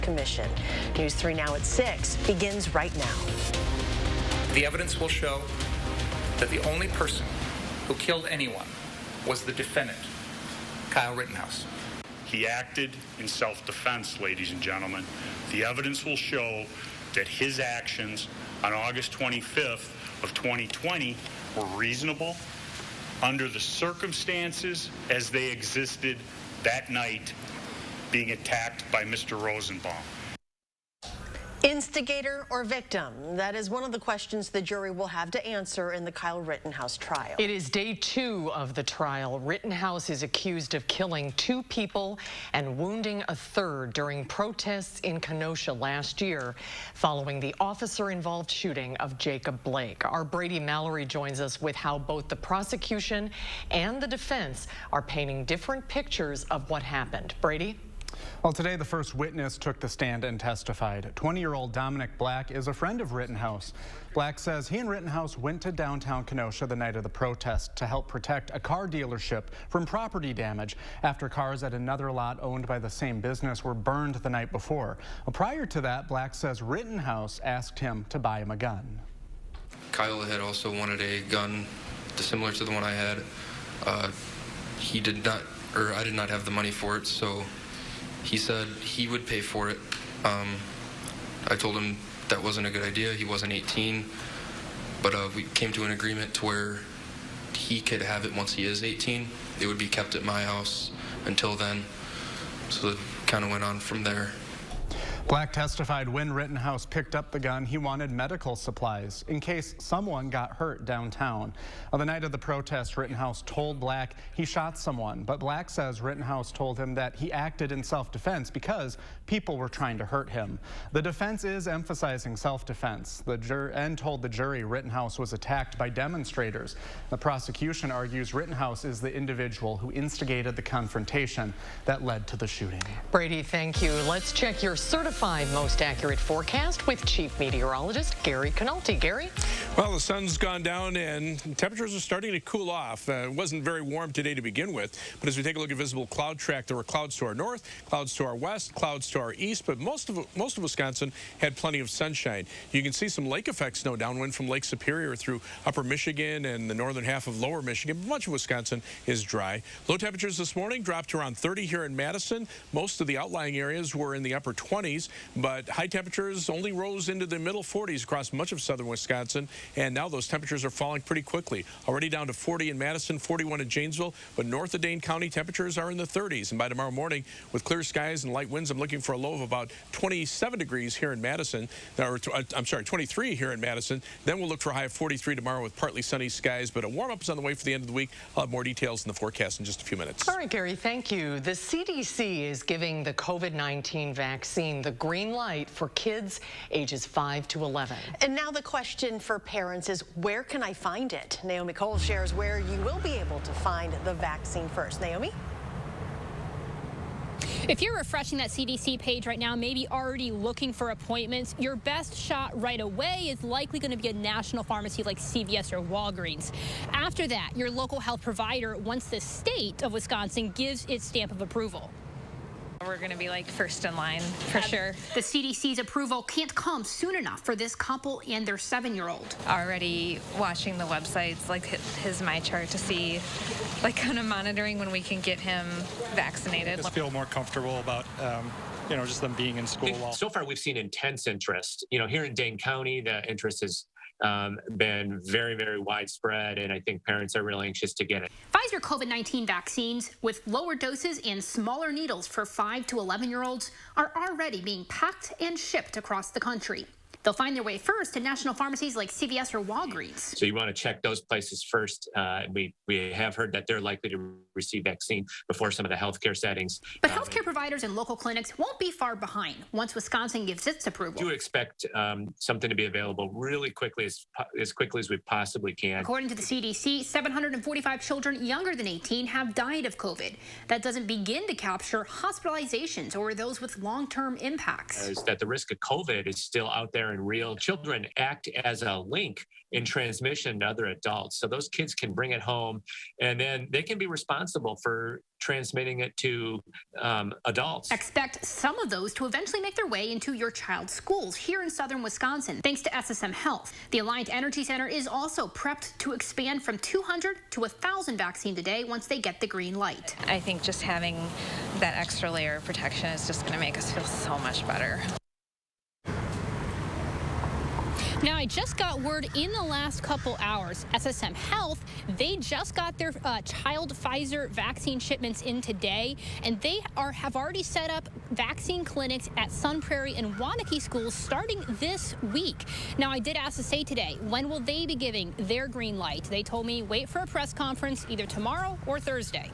Commission. News 3 Now at 6 begins right now. The evidence will show that the only person who killed anyone was the defendant, Kyle Rittenhouse. He acted in self-defense, ladies and gentlemen. The evidence will show that his actions on August 25th of 2020 were reasonable under the circumstances as they existed that night, being attacked by Mr. Rosenbaum. Instigator or victim? That is one of the questions the jury will have to answer in the Kyle Rittenhouse trial. It is day 2 of the trial. Rittenhouse is accused of killing 2 people and wounding a third during protests in Kenosha last year following the officer-involved shooting of Jacob Blake. Our Brady Mallory joins us with how both the prosecution and the defense are painting different pictures of what happened. Brady? Well, today the first witness took the stand and testified. 20-year-old Dominic Black is a friend of Rittenhouse. Black says he and Rittenhouse went to downtown Kenosha the night of the protest to help protect a car dealership from property damage after cars at another lot owned by the same business were burned the night before. Well, prior to that, Black says Rittenhouse asked him to buy him a gun. Kyle had also wanted a gun similar to the one I had. He did not, or I did not have the money for it, so he said he would pay for it. I told him that wasn't a good idea. He wasn't 18, but we came to an agreement to where he could have it once he is 18. It would be kept at my house until then. So it kind of went on from there. Black testified when Rittenhouse picked up the gun, he wanted medical supplies in case someone got hurt downtown. On the night of the protest, Rittenhouse told Black he shot someone, but Black says Rittenhouse told him that he acted in self-defense because people were trying to hurt him. The defense is emphasizing self-defense and told the jury Rittenhouse was attacked by demonstrators. The prosecution argues Rittenhouse is the individual who instigated the confrontation that led to the shooting. Brady, thank you. Let's check your certified most accurate forecast with Chief Meteorologist Gary Canalti. Gary? Well, the sun's gone down and temperatures are starting to cool off. It wasn't very warm today to begin with, but as we take a look at visible cloud track, there were clouds to our north, clouds to our west, clouds to our east, but most of Wisconsin had plenty of sunshine. You can see some lake effect snow downwind from Lake Superior through upper Michigan and the northern half of lower Michigan. Much of Wisconsin is dry. Low temperatures this morning dropped to around 30 here in Madison. Most of the outlying areas were in the upper 20s, but high temperatures only rose into the middle 40s across much of southern Wisconsin, and now those temperatures are falling pretty quickly. Already down to 40 in Madison, 41 in Janesville, but north of Dane County, temperatures are in the 30s. And by tomorrow morning, with clear skies and light winds, I'm looking for a low of about 27 degrees here in Madison, or I'm sorry, 23 here in Madison. Then we'll look for a high of 43 tomorrow with partly sunny skies, but a warm-up is on the way for the end of the week. I'll have more details in the forecast in just a few minutes. All right, Gary, thank you. The CDC is giving the COVID-19 vaccine the green light for kids ages 5 to 11. And now the question for parents is, where can I find it? Naomi Cole shares where you will be able to find the vaccine first. Naomi? If you're refreshing that CDC page right now, maybe already looking for appointments, your best shot right away is likely going to be a national pharmacy like CVS or Walgreens. After that, your local health provider, once the state of Wisconsin gives its stamp of approval. We're going to be like first in line for sure. The CDC's approval can't come soon enough for this couple and their 7-year-old. Already watching the websites like his MyChart to see, like kind of monitoring when we can get him vaccinated. Just feel more comfortable about just them being in school. So far, we've seen intense interest. Here in Dane County, the interest has been very, very widespread, and I think parents are really anxious to get it. Pfizer COVID-19 vaccines with lower doses and smaller needles for 5 to 11-year-olds are already being packed and shipped across the country. They'll find their way first to national pharmacies like CVS or Walgreens. So you want to check those places first. We have heard that they're likely to receive vaccine before some of the healthcare settings. But healthcare providers and local clinics won't be far behind once Wisconsin gives its approval. Do expect something to be available really quickly, as quickly as we possibly can. According to the CDC, 745 children younger than 18 have died of COVID. That doesn't begin to capture hospitalizations or those with long-term impacts. Is that the risk of COVID is still out there there in real. Children act as a link in transmission to other adults. So those kids can bring it home, and then they can be responsible for transmitting it to adults. Expect some of those to eventually make their way into your child's schools here in southern Wisconsin, thanks to SSM Health. The Alliant Energy Center is also prepped to expand from 200 to 1,000 vaccines a day once they get the green light. I think just having that extra layer of protection is just going to make us feel so much better. Now, I just got word in the last couple hours, SSM Health, they just got their child Pfizer vaccine shipments in today, and they have already set up vaccine clinics at Sun Prairie and Waunakee schools starting this week. Now, I did ask the state today, when will they be giving their green light? They told me wait for a press conference either tomorrow or Thursday.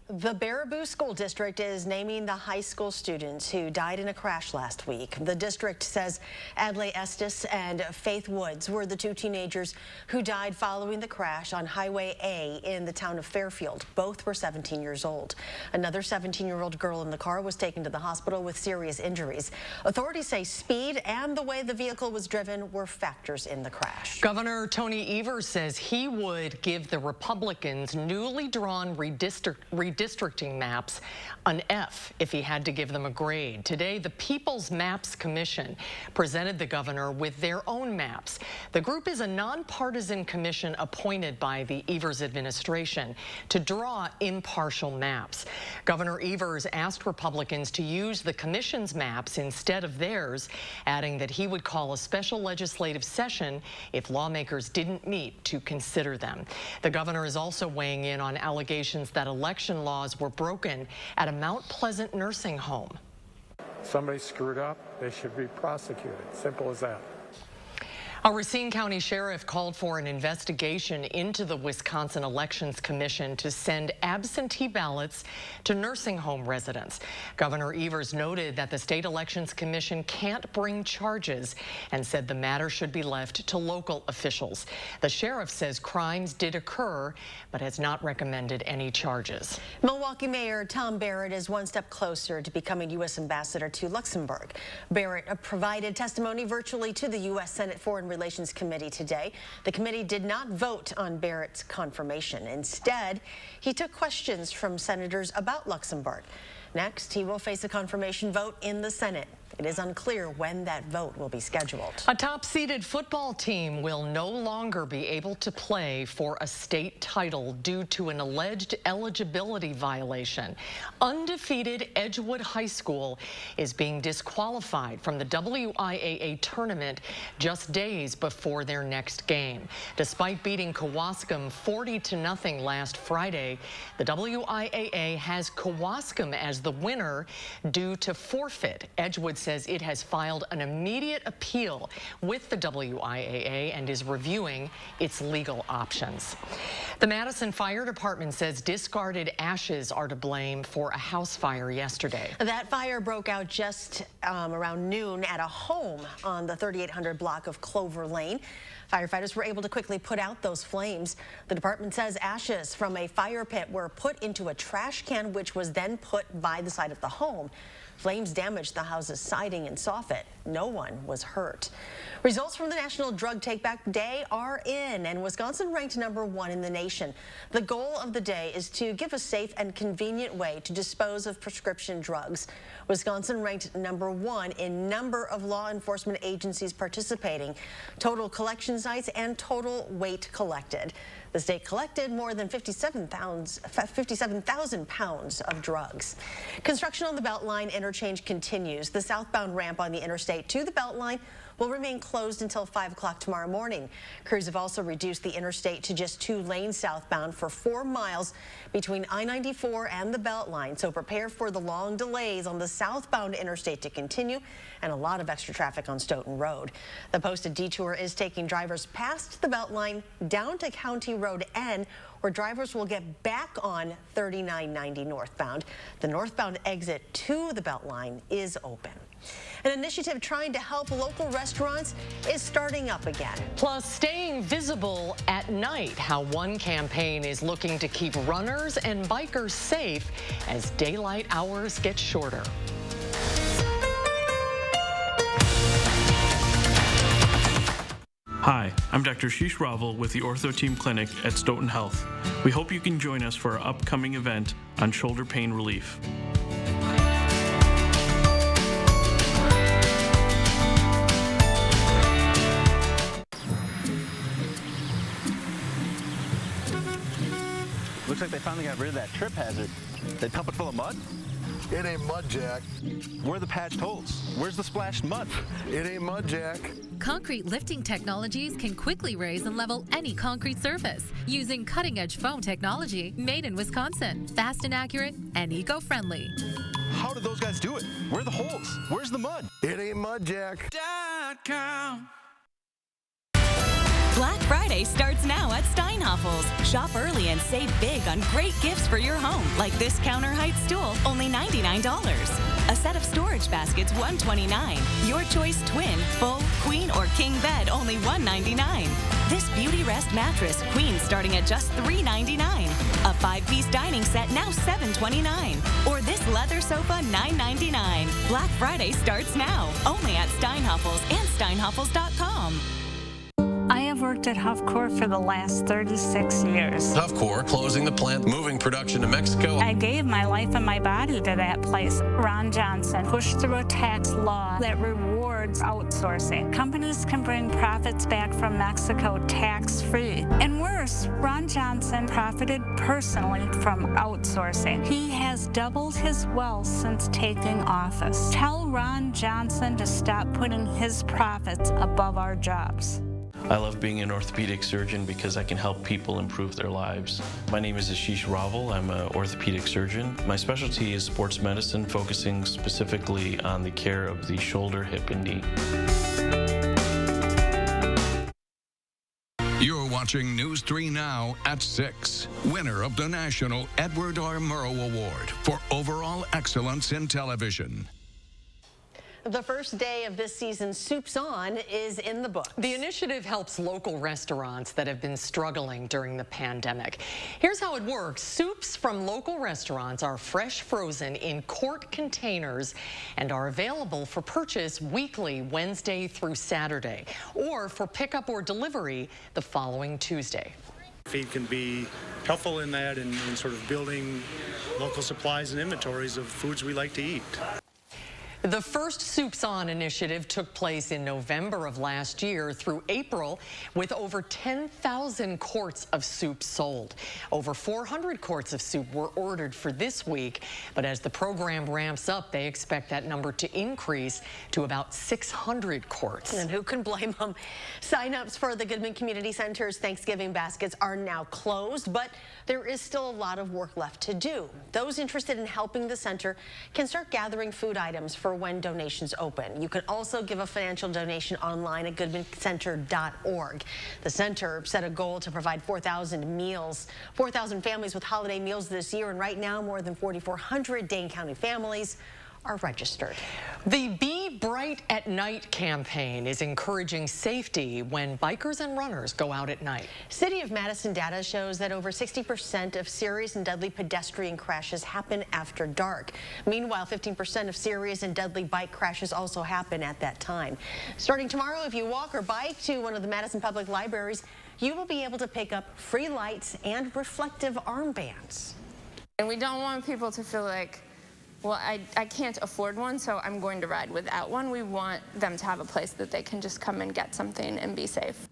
The Baraboo School District is naming the high school students who died in a crash last week. The district says Adlai Estes and Faith Woods were the two teenagers who died following the crash on Highway A in the town of Fairfield. Both were 17 years old. Another 17-year-old girl in the car was taken to the hospital with serious injuries. Authorities say speed and the way the vehicle was driven were factors in the crash. Governor Tony Evers says he would give the Republicans newly drawn redistricting maps an F if he had to give them a grade. Today, the People's Maps Commission presented the governor with their own maps. The group is a nonpartisan commission appointed by the Evers administration to draw impartial maps. Governor Evers asked Republicans to use the commission's maps instead of theirs, adding that he would call a special legislative session if lawmakers didn't meet to consider them. The governor is also weighing in on allegations that election laws were broken at a Mount Pleasant nursing home. Somebody screwed up, they should be prosecuted. Simple as that. A Racine County sheriff called for an investigation into the Wisconsin Elections Commission to send absentee ballots to nursing home residents. Governor Evers noted that the State Elections Commission can't bring charges and said the matter should be left to local officials. The sheriff says crimes did occur, but has not recommended any charges. Milwaukee Mayor Tom Barrett is one step closer to becoming U.S. Ambassador to Luxembourg. Barrett provided testimony virtually to the U.S. Senate Foreign Relations Committee today. The committee did not vote on Barrett's confirmation. Instead, he took questions from senators about Luxembourg. Next, he will face a confirmation vote in the Senate. It is unclear when that vote will be scheduled. A top-seeded football team will no longer be able to play for a state title due to an alleged eligibility violation. Undefeated Edgewood High School is being disqualified from the WIAA tournament just days before their next game. Despite beating Kewaskum 40-0 last Friday, the WIAA has Kewaskum as the winner due to forfeit. Edgewood says it has filed an immediate appeal with the WIAA and is reviewing its legal options. The Madison Fire Department says discarded ashes are to blame for a house fire yesterday. That fire broke out just around noon at a home on the 3800 block of Clover Lane. Firefighters were able to quickly put out those flames. The department says ashes from a fire pit were put into a trash can, which was then put by the side of the home. Flames damaged the house's siding and soffit. No one was hurt. Results from the National Drug Take-Back Day are in, and Wisconsin ranked #1 in the nation. The goal of the day is to give a safe and convenient way to dispose of prescription drugs. Wisconsin ranked #1 in number of law enforcement agencies participating, total collection sites, and total weight collected. The state collected more than 57,000 pounds of drugs. Construction on the Beltline interchange continues. The southbound ramp on the interstate to the Beltline will remain closed until 5 o'clock tomorrow morning. Crews have also reduced the interstate to just 2 lanes southbound for 4 miles between I-94 and the Beltline. So prepare for the long delays on the southbound interstate to continue and a lot of extra traffic on Stoughton Road. The posted detour is taking drivers past the Beltline down to County Road N, where drivers will get back on 3990 northbound. The northbound exit to the Beltline is open. An initiative trying to help local restaurants is starting up again. Plus, staying visible at night, how one campaign is looking to keep runners and bikers safe as daylight hours get shorter. Hi, I'm Dr. Sheesh Raval with the Ortho Team Clinic at Stoughton Health. We hope you can join us for our upcoming event on shoulder pain relief. Looks like they finally got rid of that trip hazard. They pump it full of mud? It ain't mud, Jack. Where are the patched holes? Where's the splashed mud? It ain't mud, Jack. Concrete lifting technologies can quickly raise and level any concrete surface using cutting-edge foam technology made in Wisconsin. Fast and accurate and eco-friendly. How did those guys do it? Where are the holes? Where's the mud? It ain't mud, Jack. Black Friday starts now at Steinhafels. Shop early and save big on great gifts for your home, like this counter height stool, only $99. A set of storage baskets, $129. Your choice twin, full, queen, or king bed, only $199. This Beauty Rest mattress, queen, starting at just $399. A 5-piece dining set, now $729. Or this leather sofa, $999. Black Friday starts now, only at Steinhafels and steinhafels.com. I have worked at Huffcore for the last 36 years. Huffcore closing the plant, moving production to Mexico. I gave my life and my body to that place. Ron Johnson pushed through a tax law that rewards outsourcing. Companies can bring profits back from Mexico tax-free. And worse, Ron Johnson profited personally from outsourcing. He has doubled his wealth since taking office. Tell Ron Johnson to stop putting his profits above our jobs. I love being an orthopedic surgeon because I can help people improve their lives. My name is Ashish Raval. I'm an orthopedic surgeon. My specialty is sports medicine, focusing specifically on the care of the shoulder, hip, and knee. You're watching News 3 Now at 6. Winner of the National Edward R. Murrow Award for Overall Excellence in Television. The first day of this season's Soups On is in the books. The initiative helps local restaurants that have been struggling during the pandemic. Here's how it works. Soups from local restaurants are fresh frozen in quart containers and are available for purchase weekly, Wednesday through Saturday, or for pickup or delivery the following Tuesday. Feed can be helpful in that and sort of building local supplies and inventories of foods we like to eat. The first Soups On initiative took place in November of last year through April, with over 10,000 quarts of soup sold. Over 400 quarts of soup were ordered for this week, but as the program ramps up, they expect that number to increase to about 600 quarts. And who can blame them? Sign-ups for the Goodman Community Center's Thanksgiving baskets are now closed, but there is still a lot of work left to do. Those interested in helping the center can start gathering food items for when donations open. You can also give a financial donation online at goodmancenter.org. The center set a goal to provide 4,000 families with holiday meals this year, and right now more than 4,400 Dane County families are registered. The Be Bright at Night campaign is encouraging safety when bikers and runners go out at night. City of Madison data shows that over 60% of serious and deadly pedestrian crashes happen after dark. Meanwhile, 15% of serious and deadly bike crashes also happen at that time. Starting tomorrow, if you walk or bike to one of the Madison Public Libraries, you will be able to pick up free lights and reflective armbands. And we don't want people to feel like, well, I can't afford one, so I'm going to ride without one. We want them to have a place that they can just come and get something and be safe.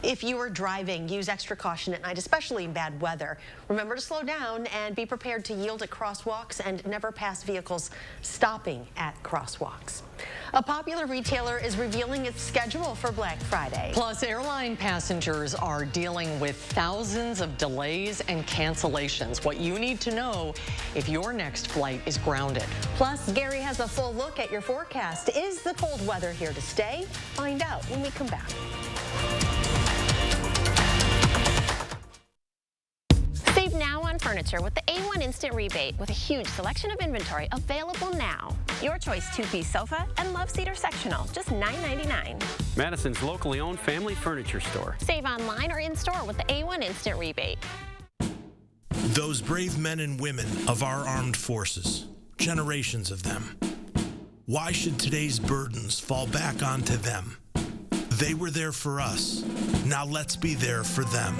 If you are driving, use extra caution at night, especially in bad weather. Remember to slow down and be prepared to yield at crosswalks and never pass vehicles stopping at crosswalks. A popular retailer is revealing its schedule for Black Friday. Plus, airline passengers are dealing with thousands of delays and cancellations. What you need to know if your next flight is grounded. Plus, Gary has a full look at your forecast. Is the cold weather here to stay? Find out when we come back. Save now on furniture with the A1 Instant Rebate with a huge selection of inventory available now. Your choice 2-piece sofa and love seater sectional, just $9.99. Madison's locally owned family furniture store. Save online or in-store with the A1 Instant Rebate. Those brave men and women of our armed forces, generations of them. Why should today's burdens fall back onto them? They were there for us. Now let's be there for them.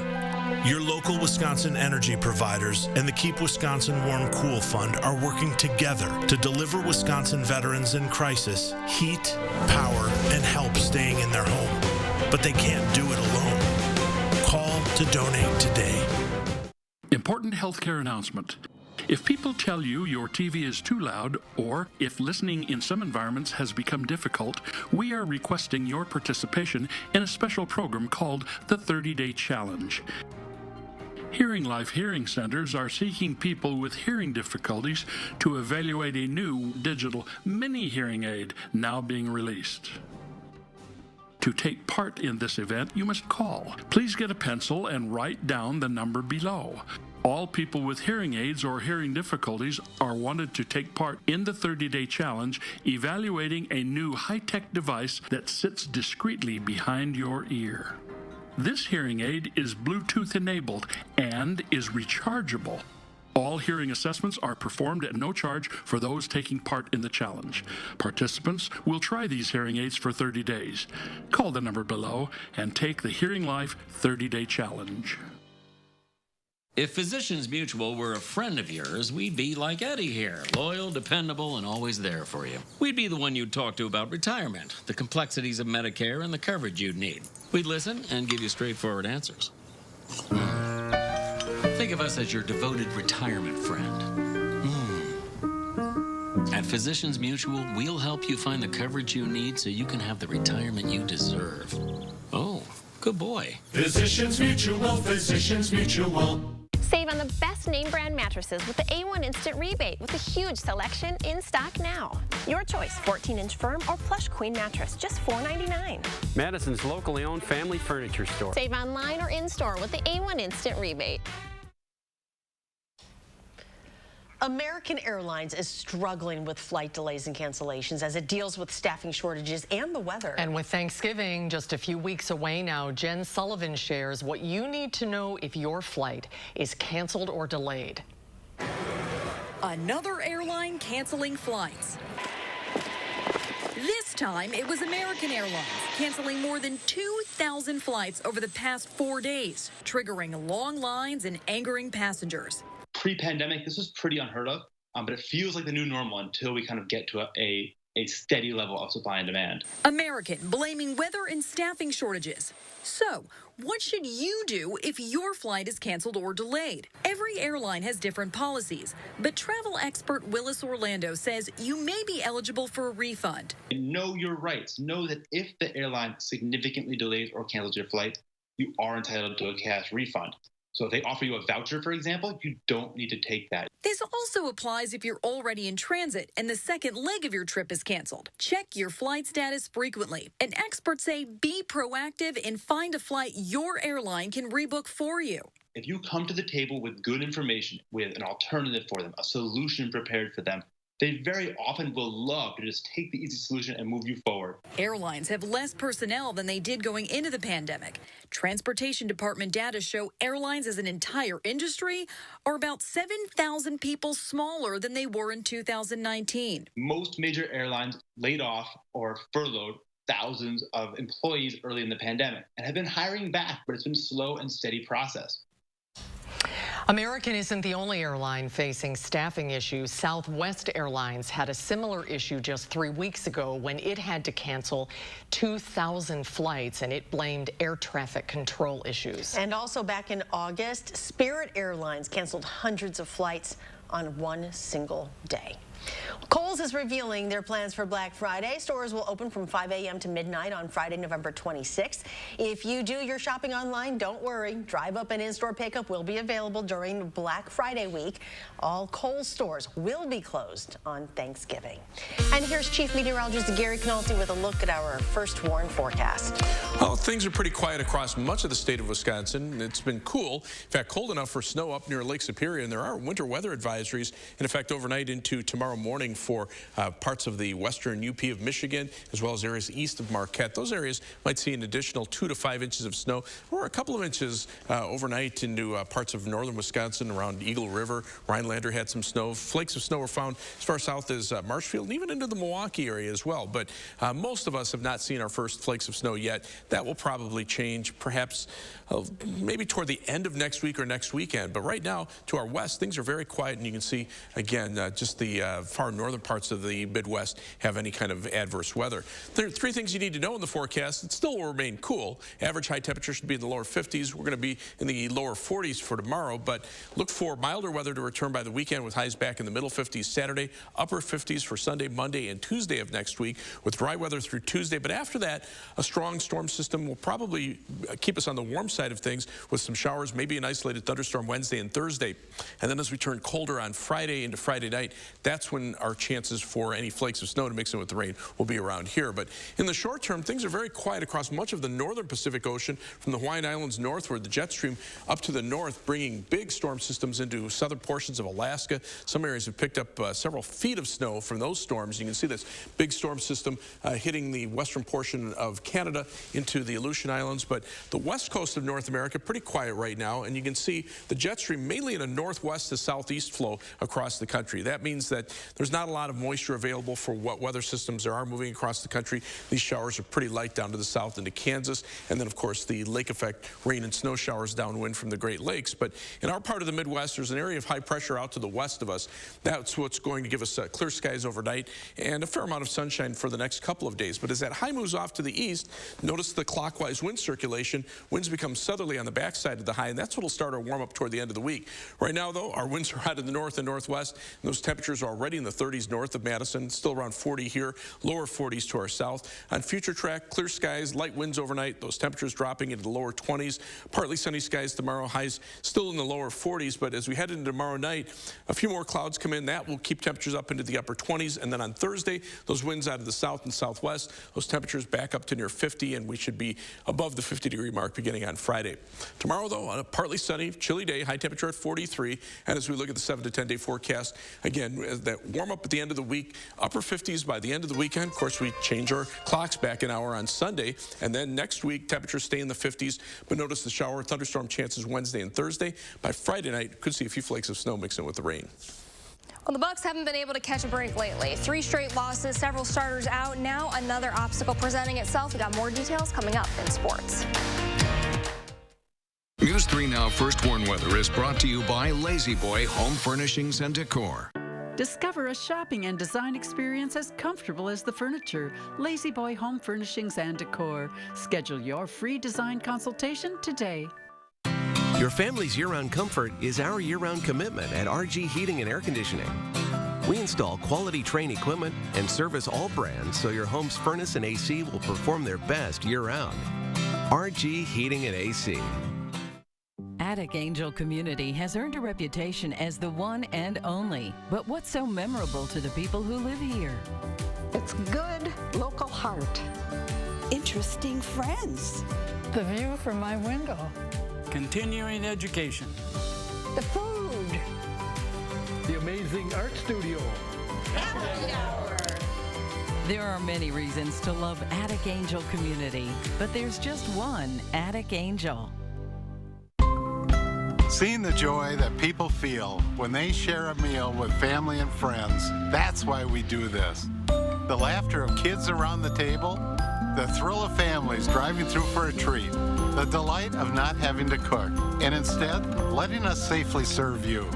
Your local Wisconsin energy providers and the Keep Wisconsin Warm Cool Fund are working together to deliver Wisconsin veterans in crisis heat, power, and help staying in their home. But they can't do it alone. Call to donate today. Important healthcare announcement. If people tell you your TV is too loud, or if listening in some environments has become difficult, we are requesting your participation in a special program called the 30-Day Challenge. Hearing Life Hearing Centers are seeking people with hearing difficulties to evaluate a new digital mini hearing aid now being released. To take part in this event, you must call. Please get a pencil and write down the number below. All people with hearing aids or hearing difficulties are wanted to take part in the 30-Day Challenge, evaluating a new high-tech device that sits discreetly behind your ear. This hearing aid is Bluetooth enabled and is rechargeable. All hearing assessments are performed at no charge for those taking part in the challenge. Participants will try these hearing aids for 30 days. Call the number below and take the Hearing Life 30-Day Challenge. If Physicians Mutual were a friend of yours, we'd be like Eddie here, loyal, dependable, and always there for you. We'd be the one you'd talk to about retirement, the complexities of Medicare, and the coverage you'd need. We'd listen and give you straightforward answers. Think of us as your devoted retirement friend. At Physicians Mutual, we'll help you find the coverage you need so you can have the retirement you deserve. Oh, good boy. Physicians Mutual, Physicians Mutual. Save on the best name brand mattresses with the A1 Instant Rebate with a huge selection in stock now. Your choice, 14-inch firm or plush queen mattress, just $4.99. Madison's locally owned family furniture store. Save online or in-store with the A1 Instant Rebate. American Airlines is struggling with flight delays and cancellations as it deals with staffing shortages and the weather. And with Thanksgiving just a few weeks away now, Jen Sullivan shares what you need to know if your flight is canceled or delayed. Another airline canceling flights. This time, it was American Airlines, canceling more than 2,000 flights over the past 4 days, triggering long lines and angering passengers. Pre-pandemic, this was pretty unheard of, but it feels like the new normal until we kind of get to a steady level of supply and demand. American blaming weather and staffing shortages. So, what should you do if your flight is canceled or delayed? Every airline has different policies, but travel expert Willis Orlando says you may be eligible for a refund. Know your rights. Know that if the airline significantly delays or cancels your flight, you are entitled to a cash refund. So if they offer you a voucher, for example, you don't need to take that. This also applies if you're already in transit and the second leg of your trip is canceled. Check your flight status frequently. And experts say be proactive and find a flight your airline can rebook for you. If you come to the table with good information, with an alternative for them, a solution prepared for them, they very often will love to just take the easy solution and move you forward. Airlines have less personnel than they did going into the pandemic. Transportation Department data show airlines as an entire industry are about 7,000 people smaller than they were in 2019. Most major airlines laid off or furloughed thousands of employees early in the pandemic and have been hiring back, but it's been a slow and steady process. American isn't the only airline facing staffing issues. Southwest Airlines had a similar issue just 3 weeks ago when it had to cancel 2,000 flights, and it blamed air traffic control issues. And also back in August, Spirit Airlines canceled hundreds of flights on one single day. Kohl's is revealing their plans for Black Friday. Stores will open from 5 a.m. to midnight on Friday, November 26th. If you do your shopping online, don't worry. Drive up and in-store pickup will be available during Black Friday week. All Kohl's stores will be closed on Thanksgiving. And here's Chief Meteorologist Gary Canolti with a look at our first warn forecast. Well, things are pretty quiet across much of the state of Wisconsin. It's been cool. In fact, cold enough for snow up near Lake Superior, and there are winter weather advisories in effect overnight into tomorrow tomorrow morning for parts of the western UP of Michigan, as well as areas east of Marquette. Those areas might see an additional 2 to 5 inches of snow, or a couple of inches overnight into parts of northern Wisconsin around Eagle River. Rhinelander had some snow. Flakes of snow were found as far south as Marshfield and even into the Milwaukee area as well. But most of us have not seen our first flakes of snow yet. That will probably change perhaps maybe toward the end of next week or next weekend. But right now, to our west, things are very quiet, and you can see, again, just the far northern parts of the Midwest have any kind of adverse weather. There are 3 things you need to know in the forecast. It still will remain cool. Average high temperature should be in the lower 50s. We're going to be in the lower 40s for tomorrow, but look for milder weather to return by the weekend with highs back in the middle 50s Saturday, upper 50s for Sunday, Monday, and Tuesday of next week with dry weather through Tuesday. But after that, a strong storm system will probably keep us on the warm side of things with some showers, maybe an isolated thunderstorm Wednesday and Thursday. And then as we turn colder on Friday into Friday night, that's when our chances for any flakes of snow to mix in with the rain will be around here. But in the short term, things are very quiet across much of the northern Pacific Ocean, from the Hawaiian Islands northward, the jet stream up to the north, bringing big storm systems into southern portions of Alaska. Some areas have picked up several feet of snow from those storms. You can see this big storm system hitting the western portion of Canada into the Aleutian Islands. But the west coast of North America, pretty quiet right now. And you can see the jet stream mainly in a northwest to southeast flow across the country. That means that there's not a lot of moisture available for what weather systems there are moving across the country. These showers are pretty light down to the south into Kansas. And then, of course, the lake effect rain and snow showers downwind from the Great Lakes. But in our part of the Midwest, there's an area of high pressure out to the west of us. That's what's going to give us clear skies overnight and a fair amount of sunshine for the next couple of days. But as that high moves off to the east, notice the clockwise wind circulation. Winds become southerly on the backside of the high, and that's what will start our warm up toward the end of the week. Right now, though, our winds are out in the north and northwest, and those temperatures are already in the 30s north of Madison, still around 40 here, lower 40s to our south. On future track, clear skies, light winds overnight, those temperatures dropping into the lower 20s, partly sunny skies tomorrow, highs still in the lower 40s, but as we head into tomorrow night, a few more clouds come in. That will keep temperatures up into the upper 20s, and then on Thursday, those winds out of the south and southwest, those temperatures back up to near 50, and we should be above the 50-degree mark beginning on Friday. Tomorrow, though, on a partly sunny, chilly day, high temperature at 43, and as we look at the 7 to 10-day forecast, again, that warm up at the end of the week, upper 50s by the end of the weekend. Of course, we change our clocks back an hour on Sunday, and then next week, temperatures stay in the 50s, but notice the shower thunderstorm chances Wednesday and Thursday. By Friday night, could see a few flakes of snow mix in with the rain. Well, the Bucks haven't been able to catch a break lately. 3 straight losses, several starters out. Now another obstacle presenting itself. We got more details coming up in sports. News 3 Now First Warn Weather is brought to you by Lazy Boy Home Furnishings and Decor. Discover a shopping and design experience as comfortable as the furniture. Lazy Boy Home Furnishings and Decor. Schedule your free design consultation today. Your family's year-round comfort is our year-round commitment at RG Heating and Air Conditioning. We install quality Trane equipment and service all brands so your home's furnace and AC will perform their best year-round. RG Heating and AC. Attic Angel Community has earned a reputation as the one and only. But what's so memorable to the people who live here? It's good local heart. Interesting friends. The view from my window. Continuing education. The food. The amazing art studio. Happy hour. There are many reasons to love Attic Angel Community, but there's just one Attic Angel. Seeing the joy that people feel when they share a meal with family and friends, that's why we do this. The laughter of kids around the table, the thrill of families driving through for a treat, the delight of not having to cook, and instead letting us safely serve you.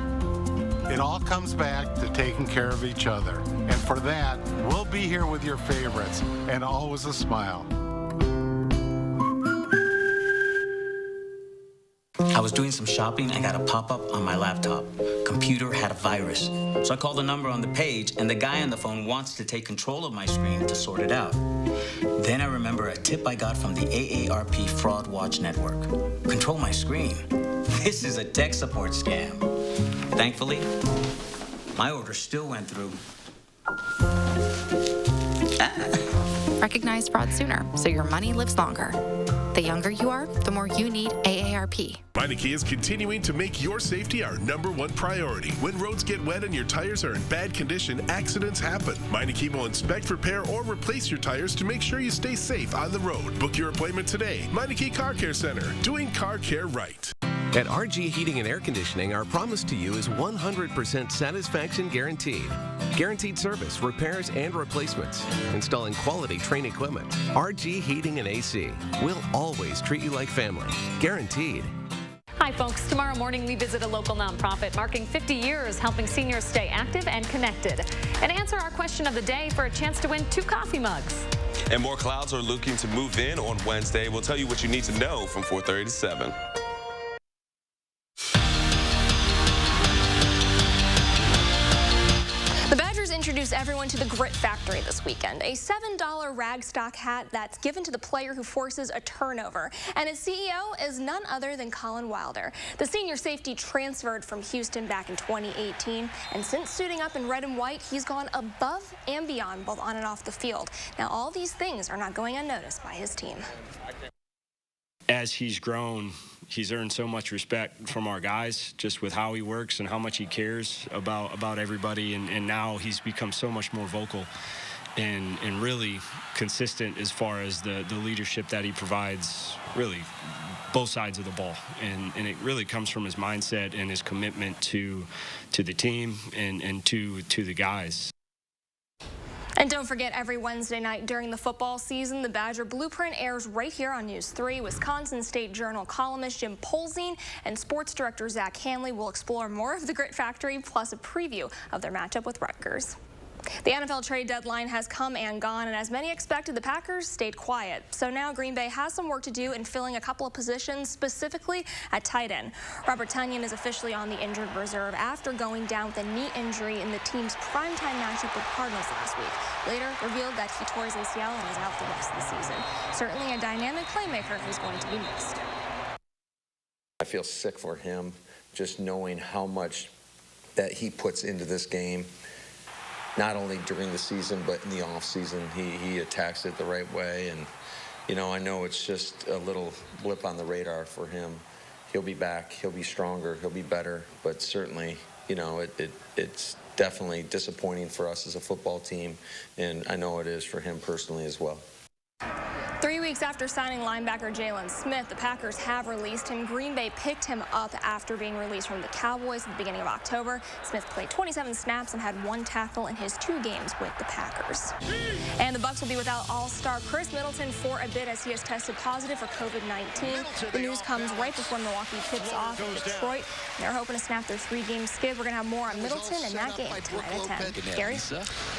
It all comes back to taking care of each other. And for that, we'll be here with your favorites, and always a smile. I was doing some shopping and got a pop-up on my laptop. Computer had a virus. So I called the number on the page, and the guy on the phone wants to take control of my screen to sort it out. Then I remember a tip I got from the AARP Fraud Watch Network. Control my screen. This is a tech support scam. Thankfully, my order still went through. Recognize fraud sooner so your money lives longer. The younger you are, the more you need AARP. Meineke is continuing to make your safety our #1 priority. When roads get wet and your tires are in bad condition, accidents happen. Meineke will inspect, repair, or replace your tires to make sure you stay safe on the road. Book your appointment today. Meineke Car Care Center, doing car care right. At RG Heating and Air Conditioning, our promise to you is 100% satisfaction guaranteed. Guaranteed service, repairs, and replacements. Installing quality Trane equipment. RG Heating and AC. We'll always treat you like family. Guaranteed. Hi, folks. Tomorrow morning, we visit a local nonprofit marking 50 years helping seniors stay active and connected. And answer our question of the day for a chance to win 2 coffee mugs. And more clouds are looking to move in on Wednesday. We'll tell you what you need to know from 4:30 to 7. The Badgers introduced everyone to the Grit Factory this weekend, a $7 ragstock hat that's given to the player who forces a turnover. And its CEO is none other than Colin Wilder. The senior safety transferred from Houston back in 2018, and since suiting up in red and white, he's gone above and beyond both on and off the field. Now, all these things are not going unnoticed by his team. As he's grown, he's earned so much respect from our guys, just with how he works and how much he cares about everybody. And now he's become so much more vocal and really consistent as far as the leadership that he provides, really both sides of the ball. And it really comes from his mindset and his commitment to the team and to the guys. And don't forget, every Wednesday night during the football season, the Badger Blueprint airs right here on News 3. Wisconsin State Journal columnist Jim Polzine and sports director Zach Hanley will explore more of the Grit Factory, plus a preview of their matchup with Rutgers. The NFL trade deadline has come and gone, and as many expected, the Packers stayed quiet. So now Green Bay has some work to do in filling a couple of positions, specifically at tight end. Robert Tonyan is officially on the injured reserve after going down with a knee injury in the team's primetime matchup with Cardinals last week. Later revealed that he tore his ACL and is out the rest of the season. Certainly a dynamic playmaker who's going to be missed. I feel sick for him, just knowing how much that he puts into this game. Not only during the season, but in the off season, he attacks it the right way. And, you know, I know it's just a little blip on the radar for him. He'll be back. He'll be stronger. He'll be better. But certainly, you know, it's definitely disappointing for us as a football team. And I know it is for him personally as well. 3 weeks after signing linebacker Jalen Smith, the Packers have released him. Green Bay picked him up after being released from the Cowboys at the beginning of October. Smith played 27 snaps and had 1 tackle in his 2 games with the Packers. And the Bucs will be without All-Star Chris Middleton for a bit as he has tested positive for COVID-19. The news comes right before Milwaukee tips off in Detroit. They're hoping to snap their 3-game skid. We're going to have more on Middleton and that game tonight at 10. Gary?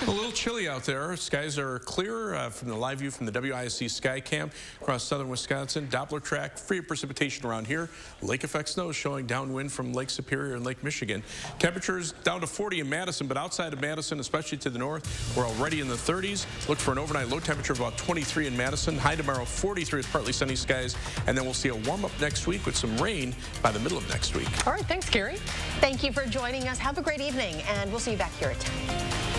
A little chilly out there. Skies are clear from the live view from the WISC Sky Cam across southern Wisconsin. Doppler track, free of precipitation around here. Lake effect snow showing downwind from Lake Superior and Lake Michigan. Temperatures down to 40 in Madison, but outside of Madison, especially to the north, we're already in the 30s. Look for an overnight low temperature of about 23 in Madison. High tomorrow, 43 with partly sunny skies. And then we'll see a warm up next week with some rain by the middle of next week. All right, thanks, Gary. Thank you for joining us. Have a great evening, and we'll see you back here at 10.